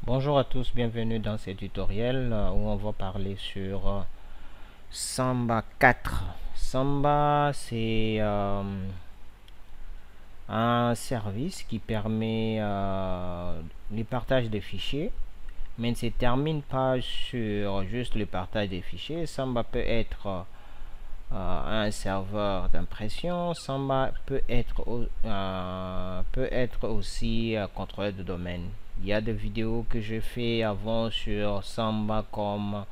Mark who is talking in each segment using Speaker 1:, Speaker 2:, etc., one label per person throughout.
Speaker 1: Bonjour à tous, bienvenue dans ce tutoriel où on va parler sur Samba 4. Samba, c'est un service qui permet le partage des fichiers, mais ne se termine pas sur juste le partage des fichiers. Samba peut être un serveur d'impression. Samba peut être aussi contrôleur de domaine. Il y a des vidéos que j'ai fait avant sur Samba comme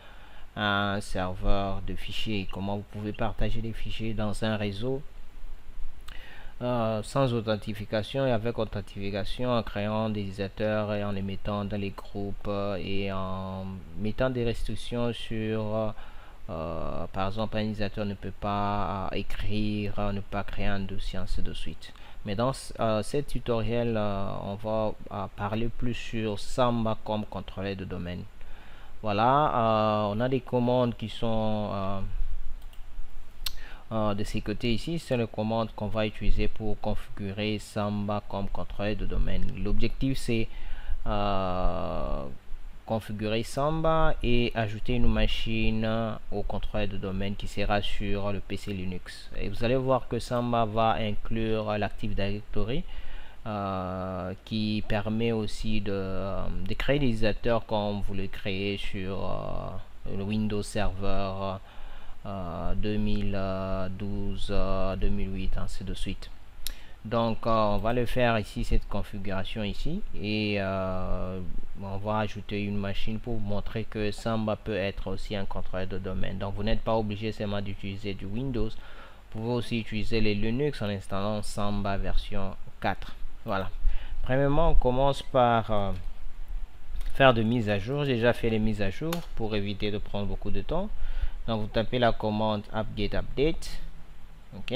Speaker 1: un serveur de fichiers, comment vous pouvez partager les fichiers dans un réseau sans authentification et avec authentification en créant des utilisateurs et en les mettant dans les groupes et en mettant des restrictions sur par exemple, un utilisateur ne peut pas écrire, ne pas créer un dossier, ainsi de suite. Mais dans ce tutoriel, on va parler plus sur Samba comme contrôleur de domaine. Voilà, on a des commandes qui sont de ces côtés ici. C'est les commandes qu'on va utiliser pour configurer Samba comme contrôleur de domaine. L'objectif, c'est configurer Samba et ajouter une machine au contrôleur de domaine qui sera sur le PC Linux. Et vous allez voir que Samba va inclure l'Active Directory qui permet aussi de créer des utilisateurs comme vous le créez sur le Windows Server 2012, 2008, ainsi de suite. Donc on va le faire ici, cette configuration ici, et on va ajouter une machine pour vous montrer que Samba peut être aussi un contrôleur de domaine. Donc vous n'êtes pas obligé seulement d'utiliser du Windows, vous pouvez aussi utiliser les Linux en installant Samba version 4. Voilà. Premièrement, on commence par faire de mise à jour. J'ai déjà fait les mises à jour pour éviter de prendre beaucoup de temps. Donc vous tapez la commande apt-get update. Ok.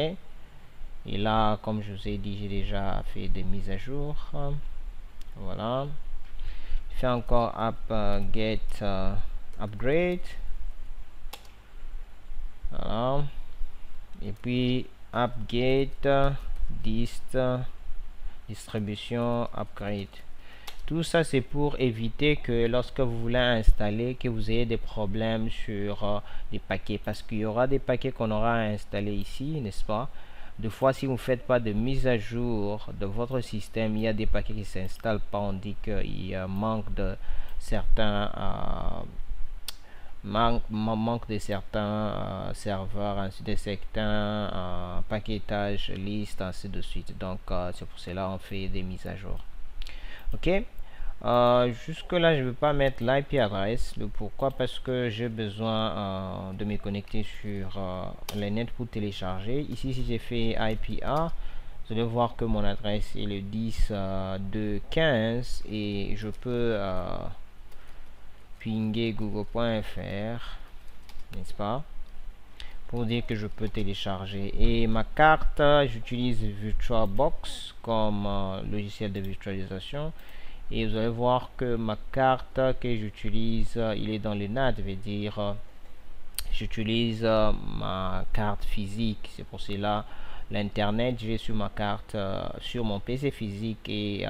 Speaker 1: Et là, comme je vous ai dit, j'ai déjà fait des mises à jour. Voilà. Je fais encore apt-get upgrade. Voilà. Et puis apt-get dist distribution upgrade. Tout ça, c'est pour éviter que lorsque vous voulez installer, que vous ayez des problèmes sur les paquets. Parce qu'il y aura des paquets qu'on aura à installer ici, n'est-ce pas? Des fois, si vous ne faites pas de mise à jour de votre système, il y a des paquets qui ne s'installent pas. On dit qu'il manque de certains serveurs, ainsi de certains paquetages, listes, ainsi de suite. Donc, c'est pour cela qu'on fait des mises à jour. Ok. Jusque là je ne vais pas mettre l'IP adresse. Pourquoi? Parce que j'ai besoin de me connecter sur le net pour télécharger. Ici, si j'ai fait IPA, vous allez voir que mon adresse est le 10.2.15 et je peux pinguer google.fr, n'est-ce pas, pour dire que je peux télécharger. Et ma carte, j'utilise VirtualBox comme logiciel de virtualisation. Et vous allez voir que ma carte que j'utilise, il est dans le NAT, veut dire j'utilise ma carte physique. C'est pour cela l'internet, j'ai sur ma carte, sur mon PC physique, et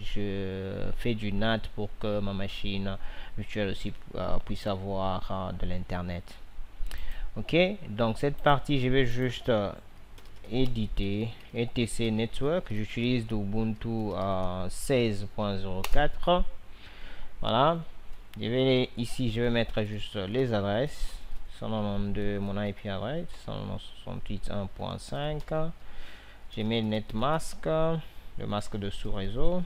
Speaker 1: je fais du NAT pour que ma machine virtuelle aussi puisse avoir de l'internet. Ok, donc cette partie, je vais juste éditer etc network. J'utilise d'Ubuntu 16.04. Voilà, ici je vais mettre juste les adresses. 192 mon IP adresse, 168.1.5. j'ai mis le netmask, le masque de sous-réseau.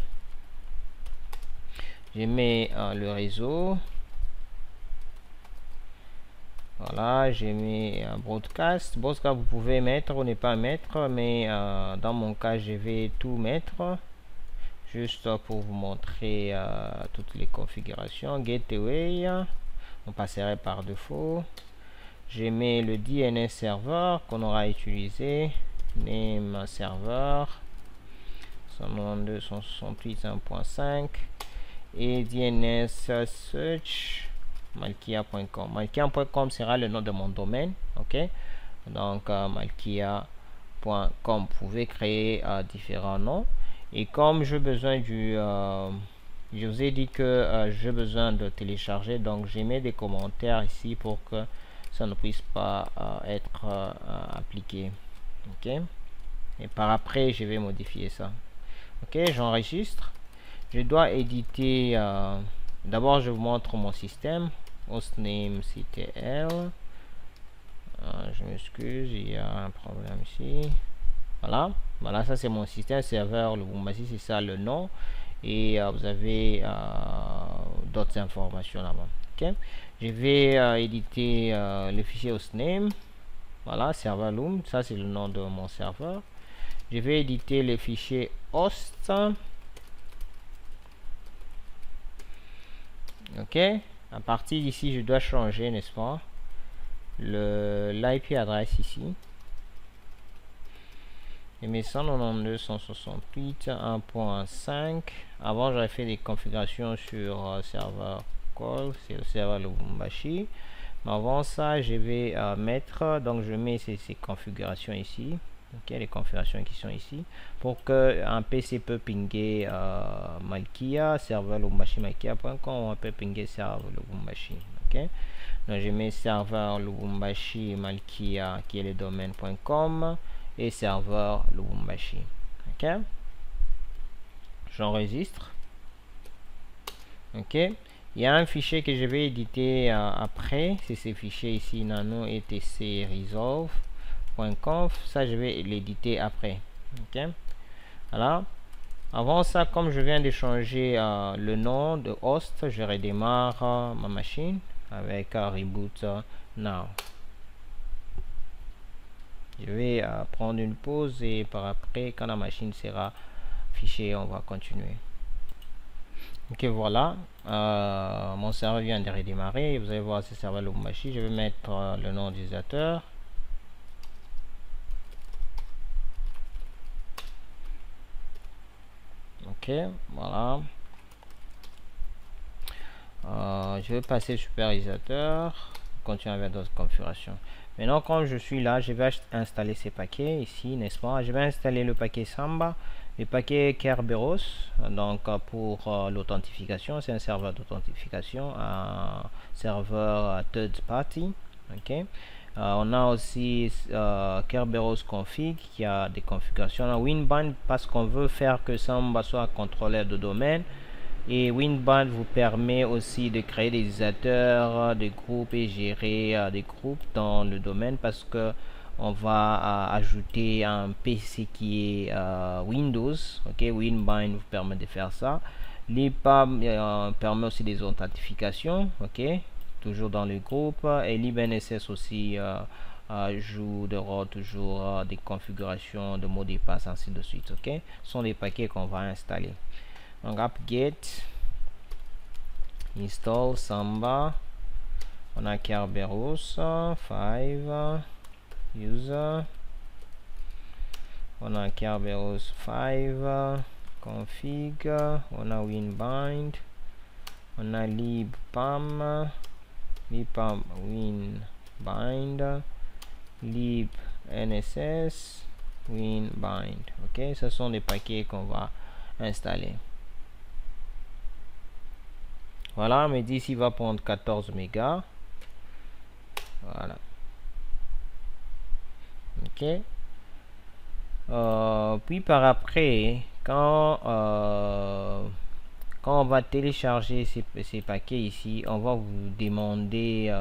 Speaker 1: J'ai mis le réseau. Voilà, j'ai mis un broadcast. Broadcast, vous pouvez mettre ou ne pas mettre, mais dans mon cas, je vais tout mettre juste pour vous montrer toutes les configurations. Gateway, on passerait par défaut. J'ai mis le DNS serveur qu'on aura utilisé. Name serveur 192.168.1.5 et DNS search malkia.com. malkia.com sera le nom de mon domaine. Ok, donc malkia.com. Vous pouvez créer différents noms, et comme j'ai besoin du Je vous ai dit que j'ai besoin de télécharger, donc j'ai mis des commentaires ici pour que ça ne puisse pas être appliqué. Ok, et par après je vais modifier ça. Ok, j'enregistre. Je dois éditer. D'abord je vous montre mon système. Hostname CTL. Je m'excuse, il y a un problème ici. Voilà, ça c'est mon système serveur Lubumbashi, c'est ça le nom. Et vous avez d'autres informations là-bas. Ok, je vais éditer le fichier hostname. Voilà, serveur Loom, ça c'est le nom de mon serveur. Je vais éditer le fichier host. Ok, à partir d'ici je dois changer, n'est-ce pas, l'IP adresse ici. Je mets 192.168.1.5. Avant j'avais fait des configurations sur serveur call, c'est le serveur Lubumbashi. Mais avant ça je vais mettre, donc je mets ces configurations ici. Ok, les configurations qui sont ici pour que un PC peut pinguer Malkia, serveur Lubumbashi Malkia.com, on peut pinguer serveur Lubumbashi. Ok, donc je mets serveur Lubumbashi Malkia qui est le domaine.com et serveur Lubumbashi. Ok, j'enregistre. Ok, il y a un fichier que je vais éditer après, c'est ce fichier ici, nano etc resolve.conf. Ça je vais l'éditer après. Ok, voilà. Avant ça, comme je viens de changer le nom de host, je redémarre ma machine avec reboot now. Je vais prendre une pause et par après, quand la machine sera affichée, on va continuer. Ok, voilà, mon serveur vient de redémarrer. Vous allez voir ce serveur Lubumbashi. Je vais mettre le nom d'utilisateur. Ok, voilà. Je vais passer super utilisateur, continuer avec d'autres configurations. Maintenant, comme je suis là, je vais installer ces paquets ici, n'est-ce pas? Je vais installer le paquet Samba, le paquet Kerberos. Donc pour l'authentification, c'est un serveur d'authentification, un serveur third party. Ok, on a aussi Kerberos config qui a des configurations. Winband parce qu'on veut faire que Samba soit contrôleur de domaine. Et Winband vous permet aussi de créer des utilisateurs, des groupes et gérer des groupes dans le domaine parce que on va ajouter un PC qui est Windows. Ok, Winband vous permet de faire ça. L'IPAM permet aussi des authentifications. Ok, toujours dans le groupe. Et libNSS aussi joue de rôle toujours des configurations de mots de passe ainsi de suite. Ok, ce sont des paquets qu'on va installer. Donc apt-get install Samba, on a Kerberos 5 user, on a Kerberos 5 config, on a Winbind, on a libpam winbind, libnss winbind. Ok, ce sont des paquets qu'on va installer. Voilà, mais dit il va prendre 14 mégas. Voilà. Ok. Puis par après, quand on va télécharger ces paquets ici, on va vous demander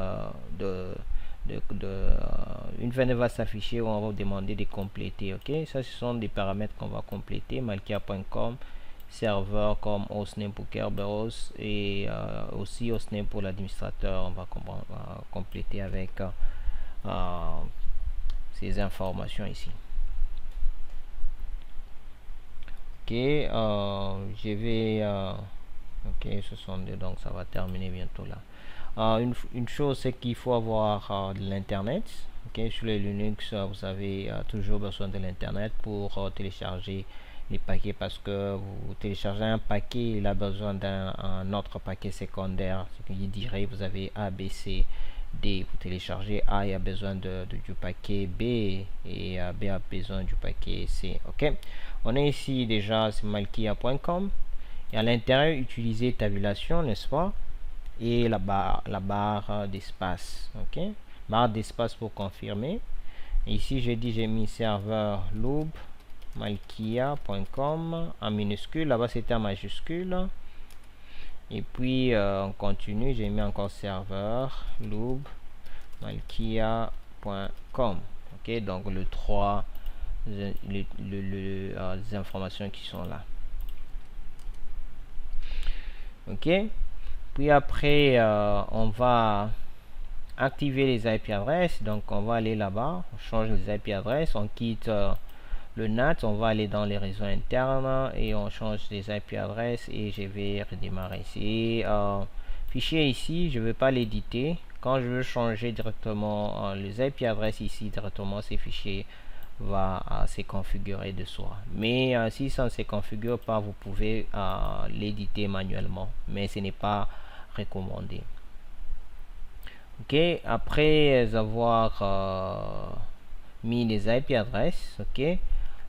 Speaker 1: une fenêtre va s'afficher où on va vous demander de compléter. Ok, ça ce sont des paramètres qu'on va compléter. Malkia.com, serveur comme hostname pour Kerberos et aussi hostname pour l'administrateur. On va compléter avec ces informations ici. Ok, je vais ok, ce sont deux, donc ça va terminer bientôt là. Une chose, c'est qu'il faut avoir de l'internet. Ok, sur les Linux, vous avez toujours besoin de l'internet pour télécharger les paquets, parce que vous téléchargez un paquet, il a besoin d'un autre paquet secondaire. Ce qui dirait, vous avez A, B, C, D. Vous téléchargez A, il a besoin du paquet B et B a besoin du paquet C. Ok, on est ici déjà sur malkia.com Et à l'intérieur, utiliser tabulation, n'est-ce pas, et la barre d'espace. Ok, barre d'espace pour confirmer. Et ici j'ai dit, j'ai mis serveur loop malkia.com en minuscule, là-bas c'était en majuscule. Et puis on continue, j'ai mis encore serveur loop malkia.com. ok, donc les trois les informations qui sont là. Ok, puis après on va activer les IP adresses. Donc on va aller là-bas, on change les IP adresses, on quitte le NAT, on va aller dans les réseaux internes et on change les IP adresses et je vais redémarrer. C'est fichier ici, je ne vais pas l'éditer. Quand je veux changer directement les IP adresses ici, directement ces fichiers va se configurer de soi. Mais si ça ne se configure pas, vous pouvez l'éditer manuellement, mais ce n'est pas recommandé. Ok, après avoir mis les IP adresses, ok,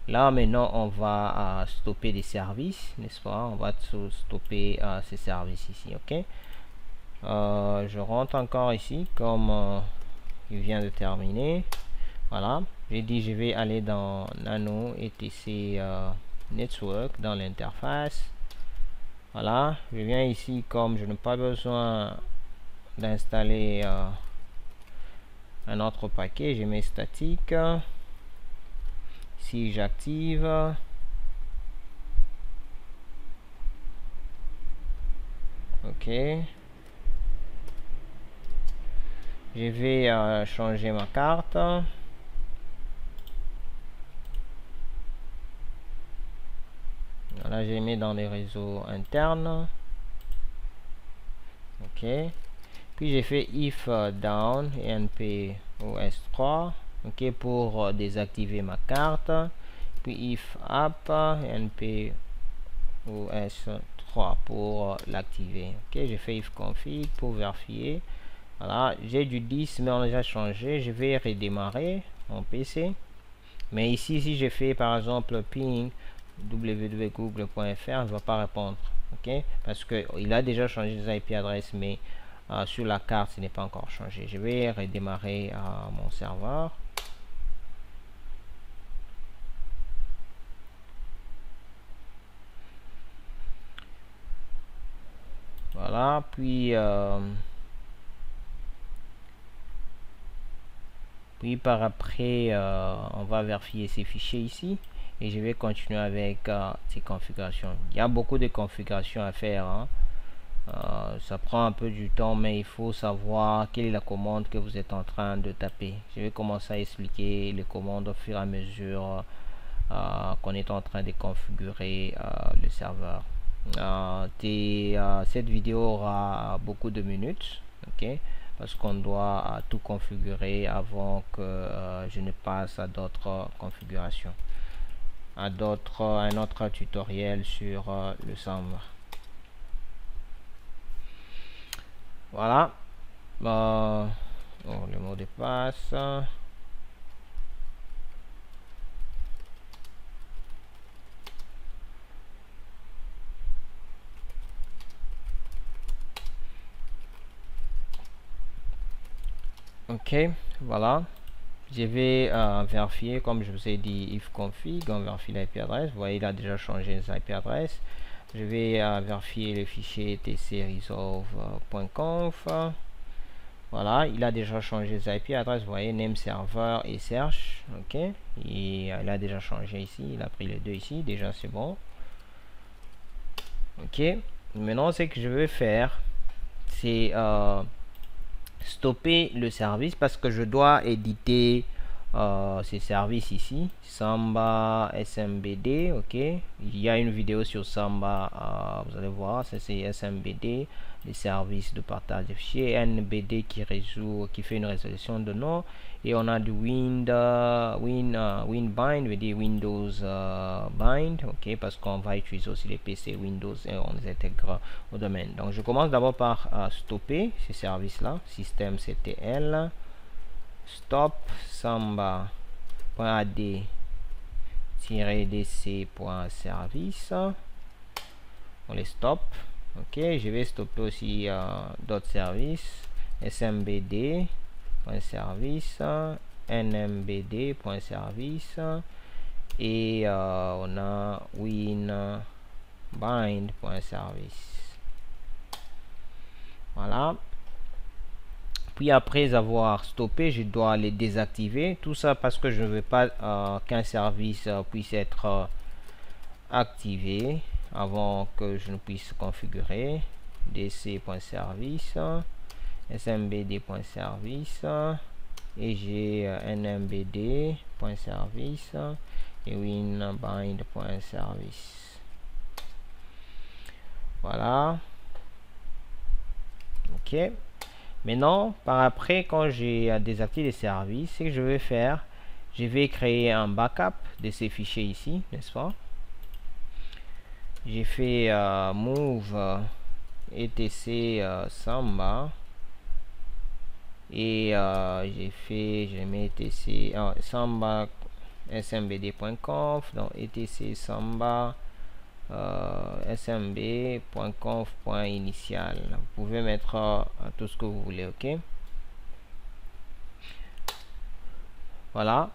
Speaker 1: là maintenant on va stopper des services, n'est-ce pas, on va stopper ces services ici. Ok, je rentre encore ici comme il vient de terminer. Voilà, j'ai dit je vais aller dans Nano etc Network dans l'interface. Voilà, je viens ici, comme je n'ai pas besoin d'installer un autre paquet, je mets statique. Si j'active, ok, je vais changer ma carte. Voilà, j'ai mis dans les réseaux internes. Ok, puis j'ai fait if down npos3, ok, pour désactiver ma carte. Puis if up npos3 pour l'activer. Ok, j'ai fait if config pour vérifier. Voilà, j'ai du 10 mais on a déjà changé. Je vais redémarrer mon PC. Mais ici, si j'ai fait par exemple ping www.google.fr, il ne va pas répondre. Ok, parce que il a déjà changé les IP adresses, mais sur la carte, ce n'est pas encore changé. Je vais redémarrer mon serveur. Voilà, puis par après on va vérifier ces fichiers ici et je vais continuer avec ces configurations. Il y a beaucoup de configurations à faire, hein. Ça prend un peu du temps, mais il faut savoir quelle est la commande que vous êtes en train de taper. Je vais commencer à expliquer les commandes au fur et à mesure qu'on est en train de configurer le serveur. Cette vidéo aura beaucoup de minutes, ok, parce qu'on doit tout configurer avant que je ne passe à d'autres configurations, à un autre tutoriel sur le Samba. Voilà, le mot de passe. Ok, voilà, je vais vérifier, comme je vous ai dit, if config, on vérifie l'IP adresse. Vous voyez, il a déjà changé les IP adresses. Je vais vérifier le fichier tcresolve.conf. Voilà, il a déjà changé les IP adresses. Vous voyez, name server et search. Ok, et il a déjà changé ici, il a pris les deux ici, déjà c'est bon. Ok, maintenant ce que je vais faire, c'est stopper le service parce que je dois éditer ces services ici, Samba SMBD. Ok, il y a une vidéo sur Samba, vous allez voir, c'est SMBD, les services de partage de fichiers, NBD qui fait une résolution de nom, et on a du WinBind, veut dire Windows Bind, ok, parce qu'on va utiliser aussi les PC Windows et on les intègre au domaine. Donc je commence d'abord par stopper ces services là, système CTL stop samba.ad-dc.service. on les stoppe. Ok, je vais stopper aussi d'autres services, smbd.service, nmbd.service, et on a winbind.service. Voilà. Puis après avoir stoppé, je dois les désactiver. Tout ça parce que je ne veux pas qu'un service puisse être activé avant que je ne puisse configurer. dc.service, smbd.service, et j'ai nmbd.service et winbind.service. Voilà. Ok. Maintenant, par après, quand j'ai désactivé les services, ce que je vais faire, je vais créer un backup de ces fichiers ici, n'est-ce pas? J'ai fait move etc samba, et je mets etc samba smbd.conf, donc etc samba smb.conf.initial. Vous pouvez mettre tout ce que vous voulez. Ok, voilà.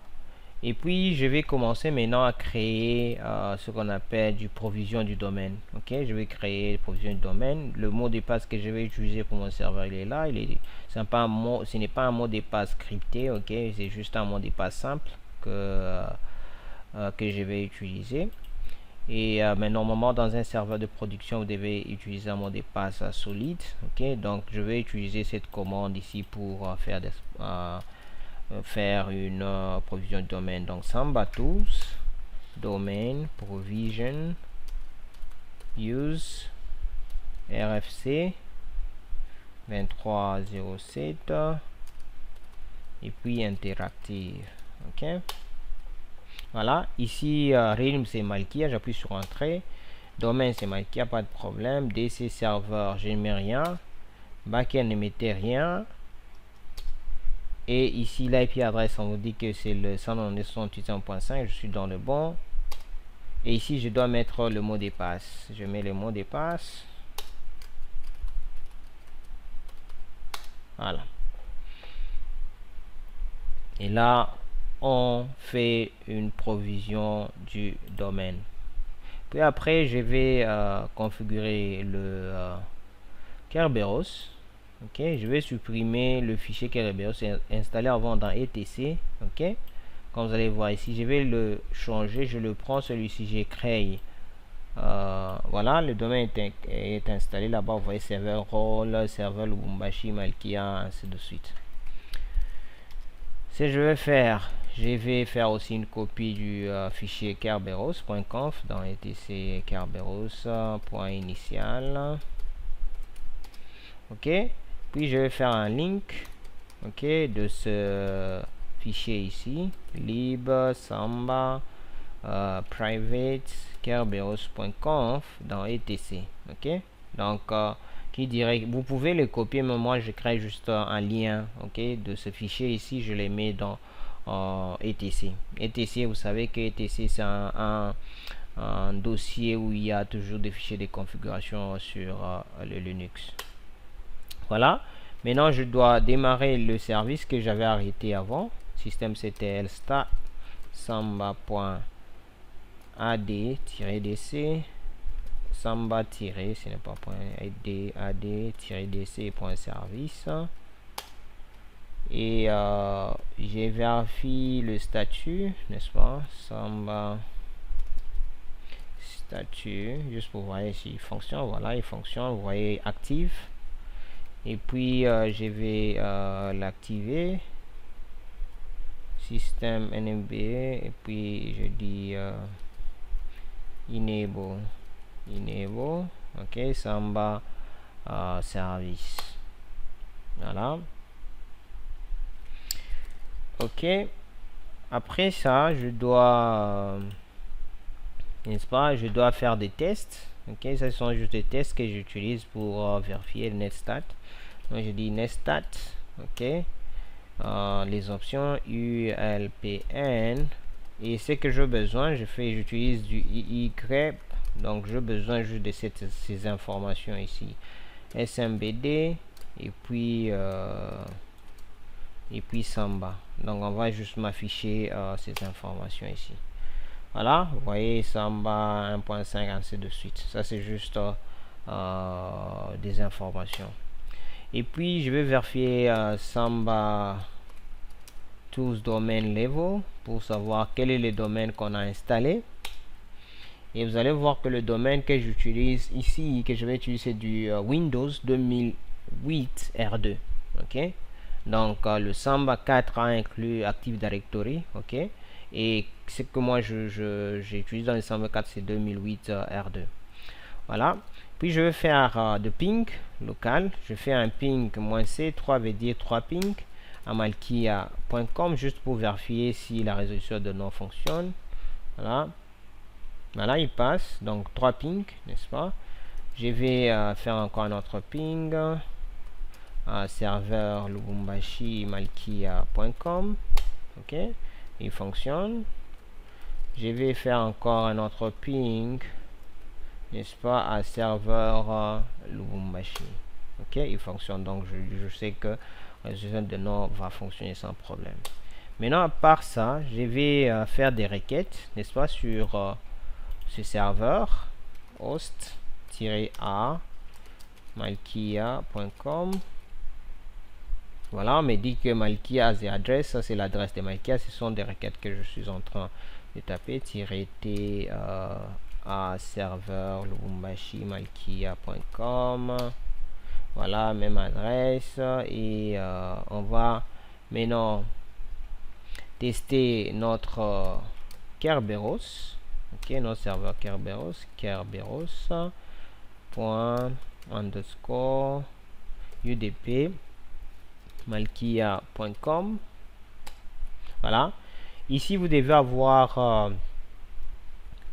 Speaker 1: Et puis je vais commencer maintenant à créer ce qu'on appelle du provision du domaine. Ok, je vais créer provision du domaine. Le mot de passe que je vais utiliser pour mon serveur, il est là. Ce n'est pas un mot de passe crypté. Ok, c'est juste un mot de passe simple que je vais utiliser. Et mais normalement, dans un serveur de production, vous devez utiliser un mot de passe solide. Ok, donc je vais utiliser cette commande ici pour faire une provision de domaine. Donc Samba Tools domain provision use RFC 2307 et puis interactive. Ok, voilà. Ici realm c'est Malkia, j'appuie sur entrée. Domaine c'est Malkia, pas de problème. DC serveur, je ne mets rien. Backend ne mettez rien. Et ici l'IP adresse, on vous dit que c'est le 192.168.5, je suis dans le bon. Et ici je dois mettre le mot de passe. Je mets le mot de passe. Voilà. Et là on fait une provision du domaine. Puis après je vais configurer le Kerberos. Ok, je vais supprimer le fichier Kerberos installé avant dans etc. Ok, comme vous allez voir ici, je vais le changer. Je le prends, celui-ci, j'ai créé. Voilà, le domaine est installé là-bas. Vous voyez serveur role, serveur Lubumbashi, Malkia, ainsi de suite. Ce que je vais faire, je vais faire aussi une copie du fichier kerberos.conf dans etc kerberos.initial. Ok, puis je vais faire un link, ok, de ce fichier ici, lib samba private kerberos.conf dans etc. Ok, donc qui dirait, vous pouvez le copier, mais moi je crée juste un lien, ok, de ce fichier ici, je les mets dans etc. etc, vous savez que etc c'est un dossier où il y a toujours des fichiers de configuration sur le Linux. Voilà, maintenant je dois démarrer le service que j'avais arrêté avant. Système CTL start samba.ad-dc samba- ce n'est pas .ad-dc.service, et j'ai vérifié le statut, n'est-ce pas, samba statut, juste pour voir s'il fonctionne. Voilà, il fonctionne, vous voyez, active. Et puis je vais l'activer, système NMB, et puis je dis enable, ok, samba service. Voilà. Ok, après ça je dois n'est-ce pas, je dois faire des tests. Ok, ce sont juste des tests que j'utilise pour vérifier le netstat. Donc je dis netstat, ok, les options ULPN, et ce que j'ai besoin, j'utilise du IY Donc j'ai besoin juste de ces informations ici, SMBD et puis Samba. Donc on va juste m'afficher ces informations ici. Voilà, vous voyez Samba 1.5 ainsi de suite. Ça c'est juste des informations. Et puis je vais vérifier Samba Tools Domain Level pour savoir quel est le domaine qu'on a installé. Et vous allez voir que le domaine que j'utilise ici, que je vais utiliser, c'est du Windows 2008 R2. Ok, donc le Samba 4 a inclus Active Directory. Ok, et ce que moi j'utilise dans le Samba 4, c'est 2008 R2. Voilà, puis je vais faire de ping local. Je fais un ping -c3 veut dire 3 ping à malkia.com juste pour vérifier si la résolution de nom fonctionne. Voilà. Voilà, il passe, donc 3 ping, n'est-ce pas? Je vais faire encore un autre ping à serveur lubumbashi malkia.com. Ok, il fonctionne. Je vais faire encore un autre ping, n'est-ce pas, à serveur lubumbashi. Ok, il fonctionne, donc je sais que le résultat de nom va fonctionner sans problème. Maintenant, à part ça, je vais faire des requêtes, n'est-ce pas, sur ce serveur host-a malkia.com. Voilà, on me dit que Malkia a the address, ça c'est l'adresse de Malkia. Ce sont des requêtes que je suis en train de taper, -t à serveur lubumbashi malkia.com. Voilà, même adresse. Et on va maintenant tester notre Kerberos. Ok, notre serveur Kerberos, kerberos._udp malkia.com. Voilà, ici vous devez avoir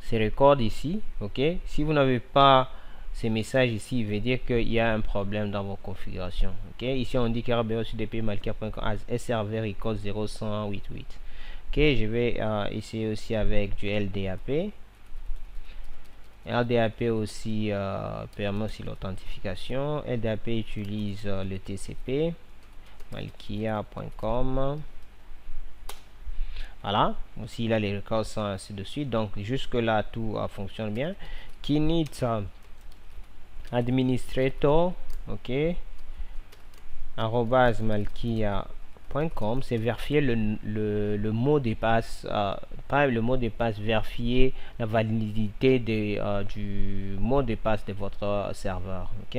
Speaker 1: ces records ici. Ok, si vous n'avez pas ces messages ici, il veut dire qu'il y a un problème dans vos configurations. Ok, ici on dit Kerberos udp malkia.com as serveur record 0188. Ok, je vais essayer aussi avec du LDAP. LDAP aussi permet aussi l'authentification. LDAP utilise le TCP malkia.com. Voilà, aussi il a les records ainsi de suite. Donc jusque là tout fonctionne bien. Kinit administrator, ok, @malkia.com, c'est vérifier le mot de passe, pas le mot de passe, vérifier la validité du mot de passe de votre serveur. Ok,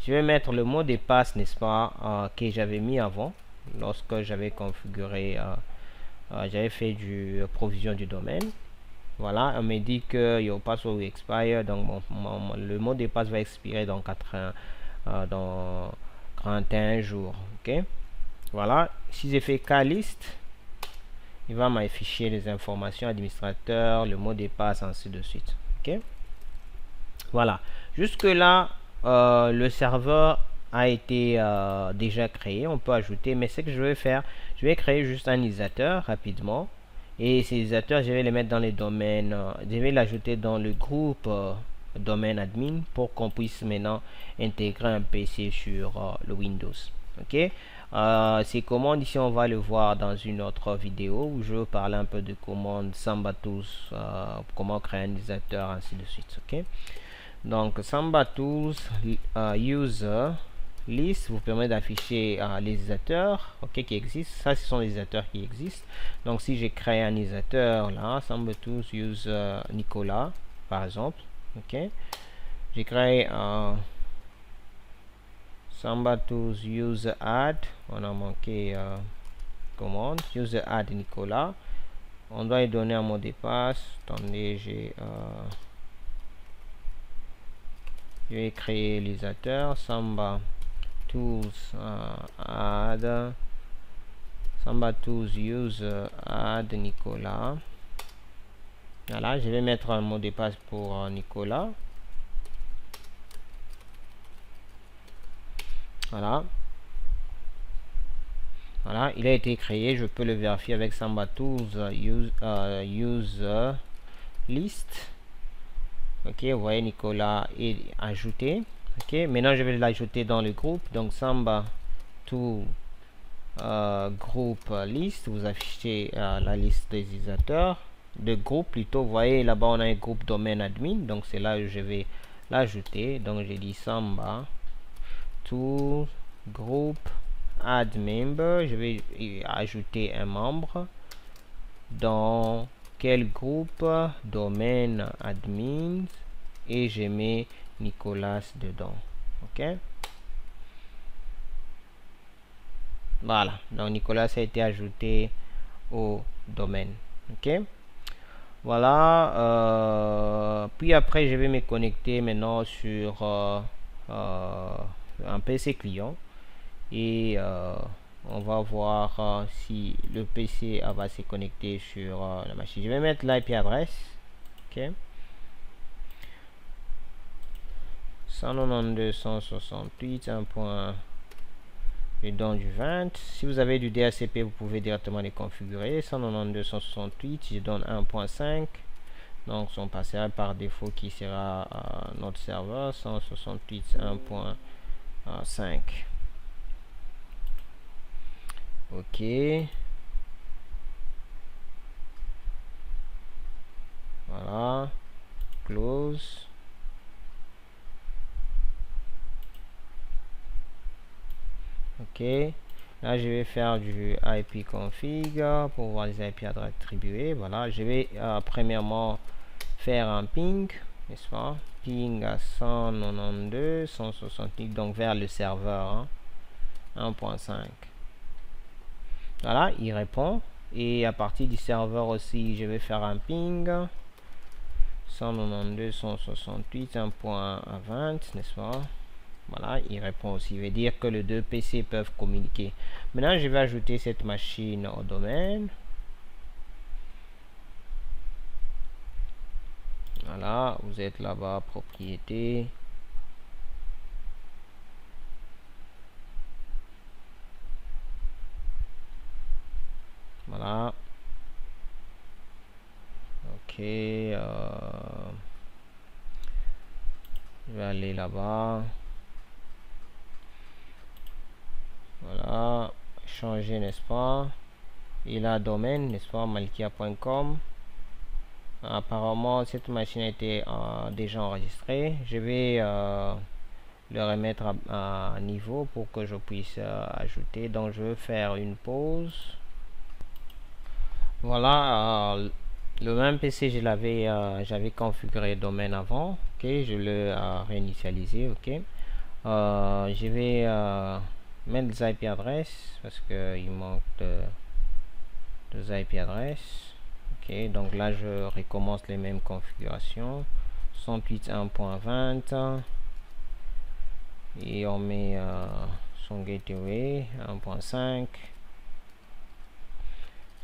Speaker 1: je vais mettre le mot de passe, n'est-ce pas, que j'avais mis avant lorsque j'avais configuré, j'avais fait du provision du domaine. Voilà, on me dit que your password will expire, donc le mot de passe va expirer dans 41 jours. Ok, voilà, si j'ai fait klist, il va m'afficher les informations administrateur, le mot de passe, ainsi de suite. Ok, voilà, jusque là le serveur a été déjà créé. On peut ajouter, mais ce que je vais faire, je vais créer juste un utilisateur rapidement. Et ces utilisateurs, je vais les mettre dans les domaines, je vais l'ajouter dans le groupe domaine admin pour qu'on puisse maintenant intégrer un PC sur le Windows. Ok, ces commandes ici, on va le voir dans une autre vidéo où je vais parler un peu de commandes Samba Tools, comment créer un utilisateur, ainsi de suite. Ok, donc Samba Tools user list vous permet d'afficher les utilisateurs, ok, qui existent. Ça, ce sont les utilisateurs qui existent. Donc si j'ai créé un utilisateur là, Samba Tools user Nicolas par exemple, ok, j'ai créé Samba Tools user add, on a manqué commande user add Nicolas. On doit lui donner un mot de passe. Attendez, je vais créer l'utilisateur Samba Tools add Samba Tools user add Nicolas. Voilà, je vais mettre un mot de passe pour Nicolas. Voilà, voilà, il a été créé. Je peux le vérifier avec Samba Tools user list. Ok, vous voyez Nicolas est ajouté. Ok, maintenant je vais l'ajouter dans le groupe. Donc Samba to groupe list, vous affichez la liste des utilisateurs de groupe plutôt. Vous voyez là-bas on a un groupe domaine admin, donc c'est là que je vais l'ajouter. Donc j'ai dit Samba to groupe add member, je vais ajouter un membre dans quel groupe, domaine admin, et je mets Nicolas dedans. Ok, voilà, donc Nicolas a été ajouté au domaine. Ok, voilà. Puis après je vais me connecter maintenant sur un PC client et on va voir si le PC va se connecter sur la machine. Je vais mettre l'IP adresse. Ok, 192.168.1. et dans du 20. Si vous avez du DHCP, vous pouvez directement les configurer. 192.168, je donne 1.5. Donc son passera par défaut qui sera notre serveur 168.1.5. Ok, voilà, close. Ok, là je vais faire du IP config pour voir les IP adresses attribuées. Voilà, je vais premièrement faire un ping, n'est-ce pas, ping à 192.168, donc vers le serveur 1.5. Voilà, il répond. Et à partir du serveur aussi, je vais faire un ping 192.168.1.20, n'est-ce pas. Voilà, il répond aussi. Il veut dire que les deux PC peuvent communiquer. Maintenant, je vais ajouter cette machine au domaine. Voilà, vous êtes là-bas, propriété. Voilà. Ok. Je vais aller là-bas. Voilà. Changer, n'est-ce pas. Il a domaine, n'est-ce pas, malkia.com. Apparemment, cette machine a été déjà enregistrée. Je vais le remettre à niveau pour que je puisse ajouter. Donc, je vais faire une pause. Voilà, le même PC, j'avais configuré domaine avant. Ok, je l'ai réinitialisé. Ok, je vais mettre des IP adresses parce que il manque deux IP adresses. Ok, donc là je recommence les mêmes configurations. 108.1.20 et on met son gateway 1.5.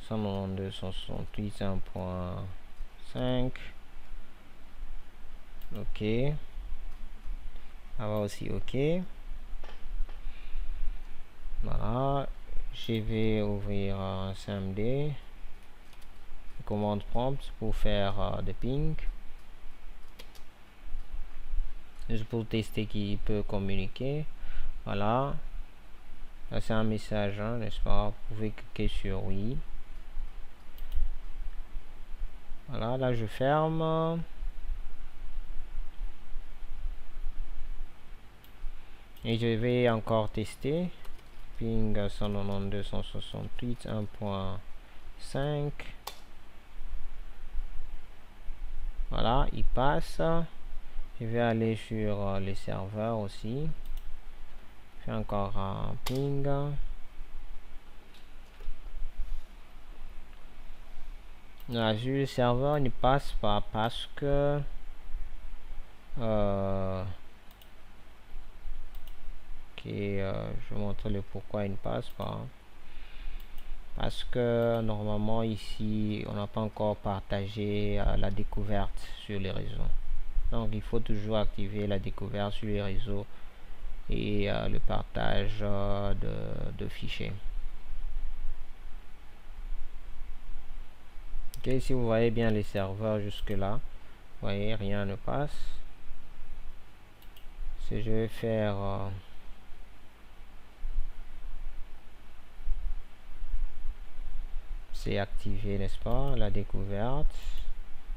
Speaker 1: 192.168.1.5. ok, ça va aussi. Ok, voilà, je vais ouvrir un CMD, commande prompt pour faire des ping, juste pour tester qu'il peut communiquer. Voilà, là c'est un message, n'est-ce pas. Vous pouvez cliquer sur oui. Voilà, là je ferme. Et je vais encore tester. Ping 192.168.1.5. Voilà, il passe. Je vais aller sur les serveurs aussi. Je fais encore un ping. Là, sur le serveur, il ne passe pas parce que je montre le pourquoi il ne passe pas. Parce que normalement ici on n'a pas encore partagé la découverte sur les réseaux. Donc il faut toujours activer la découverte sur les réseaux et le partage de fichiers. Ok, si vous voyez bien les serveurs jusque là, vous voyez rien ne passe. Si je vais faire c'est activer, n'est-ce pas, la découverte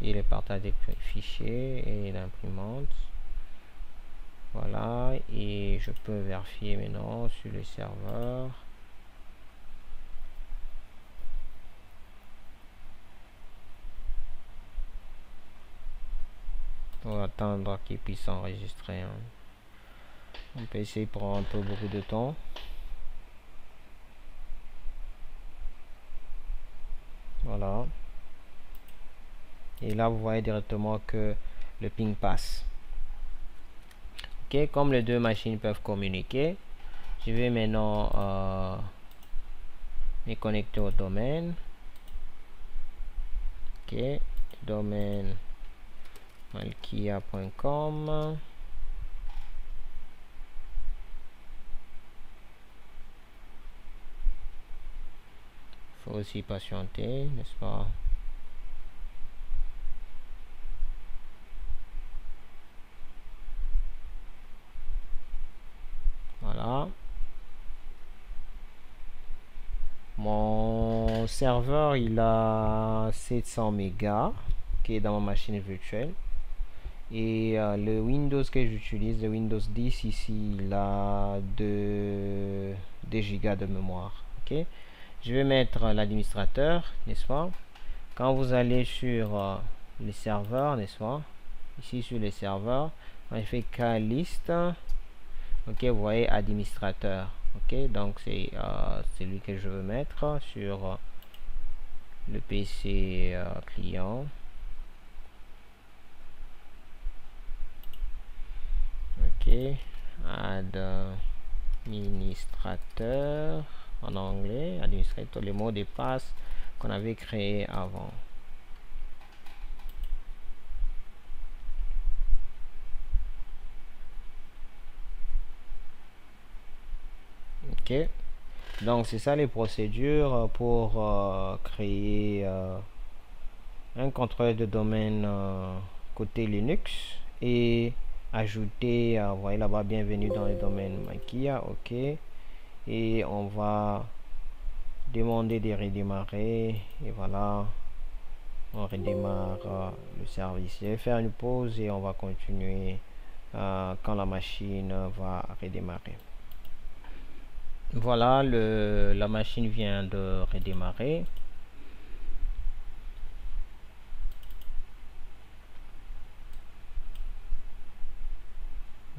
Speaker 1: et le partage des fichiers et l'imprimante. Voilà, et je peux vérifier maintenant sur le serveur. On va attendre qu'il puisse enregistrer. Mon PC prend un peu beaucoup de temps. Voilà. Et là, vous voyez directement que le ping passe. Ok, comme les deux machines peuvent communiquer, je vais maintenant me connecter au domaine. Ok, domaine malkia.com. Faut aussi patienter, n'est-ce pas? Voilà. Mon serveur il a 700 mégas qui est dans ma machine virtuelle. Et le Windows que j'utilise, le Windows 10 ici, il a 2 Go de mémoire. Ok, je vais mettre l'administrateur, n'est-ce pas? Quand vous allez sur les serveurs, n'est-ce pas? Ici sur les serveurs, on fait K-list. Ok, vous voyez administrateur. Ok, donc c'est celui que je veux mettre sur le PC client. Ok, administrateur en anglais, administrateur, les mots de passe qu'on avait créé avant. Ok, donc c'est ça les procédures pour créer un contrôleur de domaine côté Linux et ajouter, vous voyez là-bas, bienvenue dans le domaine Malkia. Ok, et on va demander de redémarrer et voilà, on redémarre le service. Je vais faire une pause et on va continuer quand la machine va redémarrer. Voilà, la machine vient de redémarrer.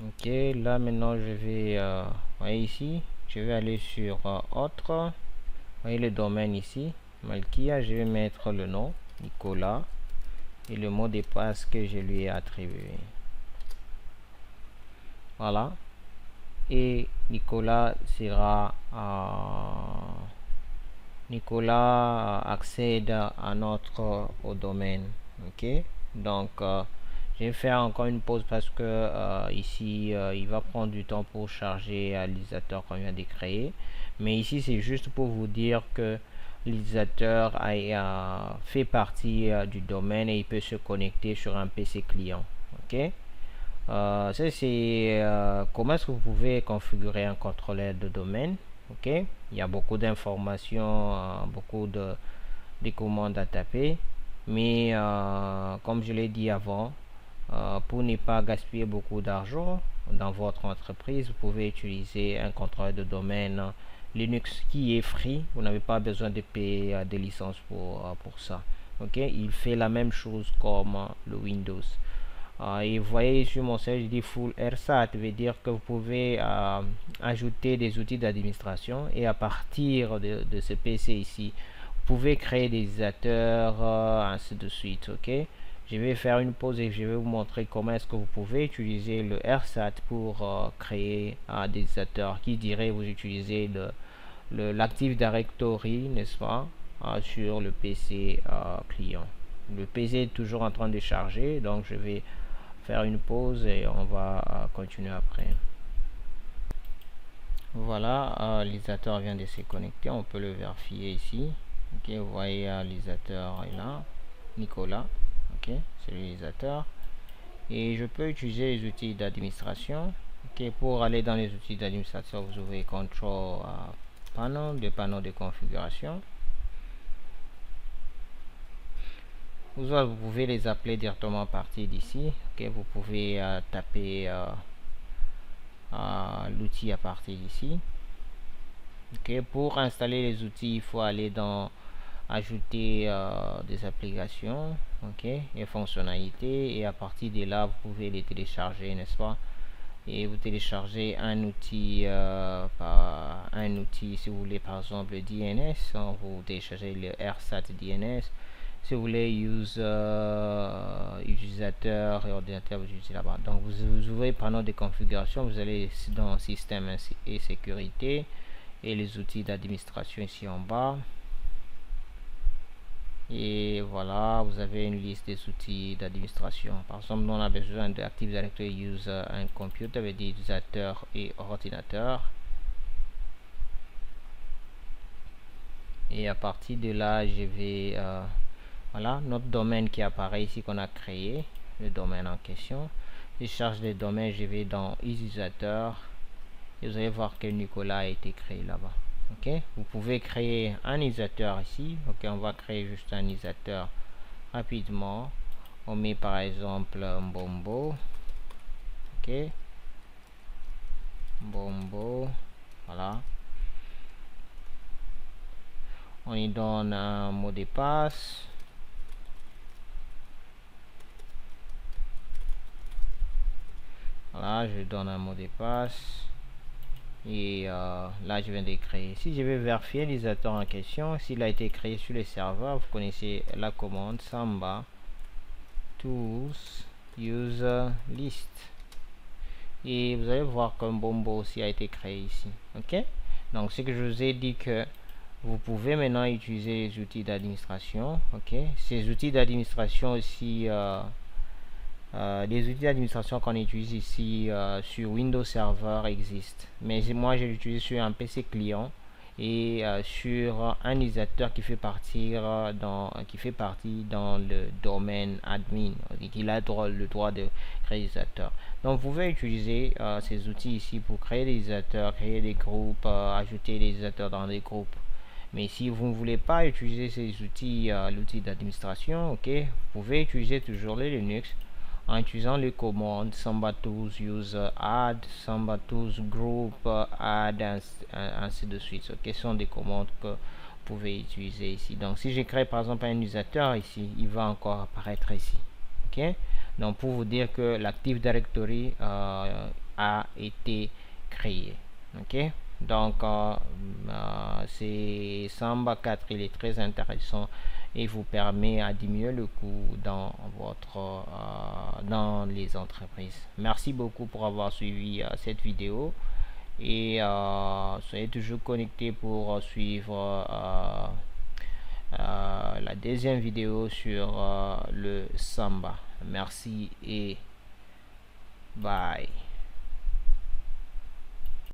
Speaker 1: Ok, là maintenant je vais, voyez ici, je vais aller sur autre. Voyez le domaine ici, Malkia. Je vais mettre le nom Nicolas et le mot de passe que je lui ai attribué. Voilà, et Nicolas sera Nicolas accède à notre au domaine. Ok, donc je vais faire encore une pause parce que ici il va prendre du temps pour charger l'utilisateur qu'on vient de créer, mais ici c'est juste pour vous dire que l'utilisateur a fait partie du domaine et il peut se connecter sur un PC client. Ok, ça c'est comment est-ce que vous pouvez configurer un contrôleur de domaine. Ok, il y a beaucoup d'informations, beaucoup de commandes à taper, mais comme je l'ai dit avant, pour ne pas gaspiller beaucoup d'argent dans votre entreprise, vous pouvez utiliser un contrôleur de domaine Linux qui est free. Vous n'avez pas besoin de payer des licences pour ça. Ok, il fait la même chose comme le Windows. Et vous voyez sur mon site, je dis full RSAT, veut dire que vous pouvez ajouter des outils d'administration et à partir de ce PC ici, vous pouvez créer des utilisateurs, ainsi de suite. Ok, je vais faire une pause et je vais vous montrer comment est-ce que vous pouvez utiliser le RSAT pour créer des utilisateurs. Qui dirait vous utilisez l'Active Directory, n'est-ce pas, sur le PC client. Le PC est toujours en train de charger, donc je vais faire une pause et on va continuer après. Voilà, l'utilisateur vient de se connecter, on peut le vérifier ici. Ok, vous voyez l'utilisateur est là. Nicolas. Ok, c'est l'utilisateur. Et je peux utiliser les outils d'administration. Ok, pour aller dans les outils d'administration, vous ouvrez Control Panel, le panneau de configuration. Vous pouvez les appeler directement à partir d'ici. Ok, vous pouvez taper l'outil à partir d'ici. Ok, pour installer les outils, il faut aller dans ajouter des applications, ok, et fonctionnalités, et à partir de là, vous pouvez les télécharger, n'est-ce pas? Et vous téléchargez un outil si vous voulez, par exemple le DNS, vous téléchargez le RSAT DNS. Si vous voulez utilisateur et ordinateur, vous utilisez là-bas. Donc vous ouvrez panneau de configuration, vous allez dans système et sécurité et les outils d'administration ici en bas. Et voilà, vous avez une liste des outils d'administration. Par exemple, nous on a besoin d'Active Directory User and Computer, avec des utilisateurs et ordinateurs. Et à partir de là, je vais voilà notre domaine qui apparaît ici qu'on a créé, le domaine en question. Je charge les domaines, je vais dans utilisateur et vous allez voir que Nicolas a été créé là-bas. Ok, vous pouvez créer un utilisateur ici. Ok, on va créer juste un utilisateur rapidement. On met par exemple Bombo. Ok, Bombo, voilà. On y donne un mot de passe. Voilà, je donne un mot de passe. Et là je viens de créer. Si je vais vérifier l'utilisateur en question, s'il a été créé sur le serveur, vous connaissez la commande Samba tools user list, et vous allez voir qu'un Bombo aussi a été créé ici. Ok, donc ce que je vous ai dit, que vous pouvez maintenant utiliser les outils d'administration. Ok, ces outils d'administration aussi, les outils d'administration qu'on utilise ici sur Windows Server existent, mais moi je l'utilise sur un PC client et sur un utilisateur qui fait partie dans le domaine admin, et qu'il a le droit de créer utilisateur. Donc vous pouvez utiliser ces outils ici pour créer des utilisateurs, créer des groupes, ajouter des utilisateurs dans des groupes. Mais si vous ne voulez pas utiliser ces outils, l'outil d'administration, ok, vous pouvez utiliser toujours le Linux en utilisant les commandes Samba tools user add, Samba tools group add, ainsi de suite. Ok, ce sont des commandes que vous pouvez utiliser ici. Donc si je crée par exemple un utilisateur ici, il va encore apparaître ici. Ok, donc pour vous dire que l'Active Directory a été créé. Ok, donc c'est Samba 4, il est très intéressant et vous permet à diminuer le coût dans les entreprises. Merci beaucoup pour avoir suivi cette vidéo, et soyez toujours connectés pour suivre la deuxième vidéo sur le Samba. Merci et bye.